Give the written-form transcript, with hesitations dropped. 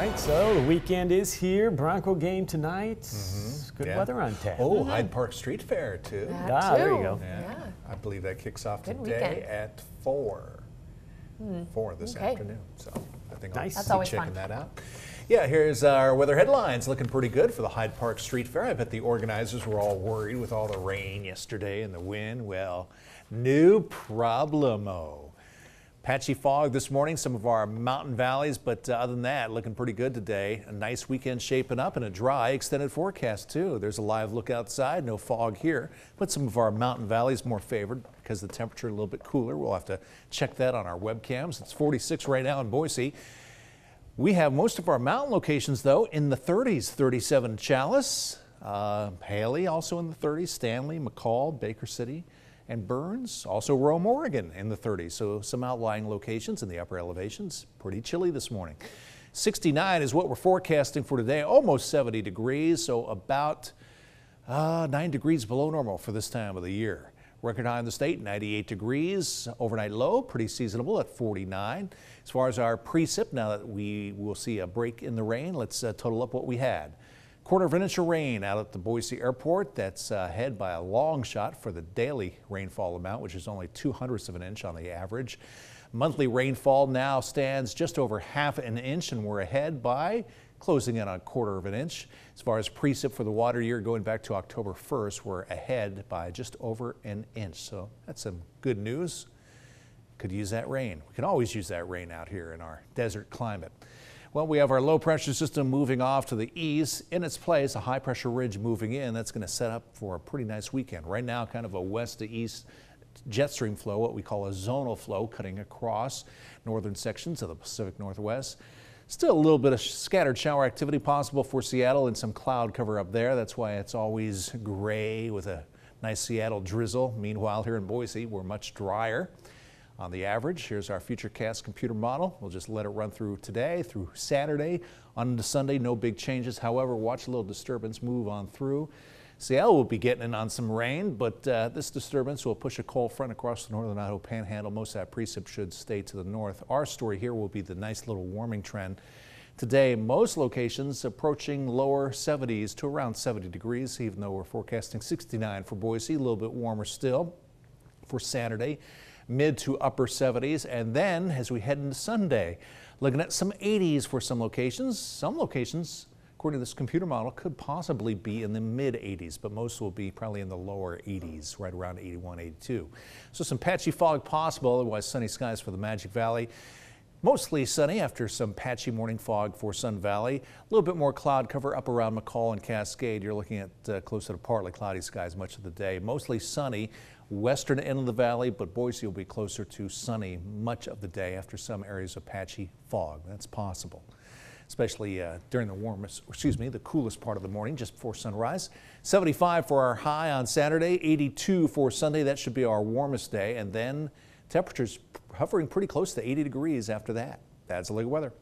right, so the weekend is here. Bronco game tonight. Good weather on tap. Oh, Hyde Park Street Fair too. There you go. Yeah. I believe that kicks off Good today weekend. at 4 this afternoon. So I think Nice. I'll That's be always checking fun. that out. Yeah, here's our weather headlines. Looking pretty good for the Hyde Park Street Fair. I bet the organizers were all worried with all the rain yesterday and the wind. Well, no problemo. Patchy fog this morning, some of our mountain valleys, but other than that, looking pretty good today. A nice weekend shaping up and a dry extended forecast too. There's a live look outside, no fog here, but some of our mountain valleys more favored because the temperature a little bit cooler. We'll have to check that on our webcams. It's 46 right now in Boise. We have most of our mountain locations though in the 30s, 37 Chalice, Haley also in the 30s, Stanley, McCall, Baker City, and Burns, also Rome, Oregon in the 30s. So some outlying locations in the upper elevations. Pretty chilly this morning. 69 is what we're forecasting for today, almost 70 degrees, so about 9 degrees below normal for this time of the year. Record high in the state, 98 degrees. Overnight low, pretty seasonable at 49. As far as our precip, now that we will see a break in the rain, let's total up what we had. Quarter of an inch of rain out at the Boise Airport. That's ahead by a long shot for the daily rainfall amount, which is only 0.02 of an inch on the average. Monthly rainfall now stands just over half an inch, and we're ahead by closing in on a quarter of an inch. As far as precip for the water year going back to October 1st, we're ahead by just over an inch. So that's some good news. Could use that rain. We can always use that rain out here in our desert climate. Well, we have our low pressure system moving off to the east. In its place, a high pressure ridge moving in. That's going to set up for a pretty nice weekend. Right now, kind of a west to east jet stream flow, what we call a zonal flow, cutting across northern sections of the Pacific Northwest. Still a little bit of scattered shower activity possible for Seattle and some cloud cover up there. That's why it's always gray with a nice Seattle drizzle. Meanwhile, here in Boise, we're much drier. On the average, here's our Futurecast computer model. We'll just let it run through today, through Saturday. On to Sunday, no big changes. However, watch a little disturbance move on through. Seattle will be getting in on some rain, but this disturbance will push a cold front across the northern Idaho panhandle. Most of that precip should stay to the north. Our story here will be the nice little warming trend. Today, most locations approaching lower 70s to around 70 degrees, even though we're forecasting 69 for Boise, a little bit warmer still for Saturday. Mid to upper 70s, and then as we head into Sunday, looking at some 80s for some locations. Some locations, according to this computer model, could possibly be in the mid 80s, but most will be probably in the lower 80s, right around 81, 82. So some patchy fog possible, otherwise sunny skies for the Magic Valley. Mostly sunny after some patchy morning fog for Sun Valley. A little bit more cloud cover up around McCall and Cascade. You're looking at closer to partly cloudy skies much of the day. Mostly sunny western end of the valley, but Boise will be closer to sunny much of the day after some areas of patchy fog. That's possible, especially during the coolest part of the morning just before sunrise. 75 for our high on Saturday, 82 for Sunday. That should be our warmest day, and then temperatures hovering pretty close to 80 degrees after that. That's the look at weather.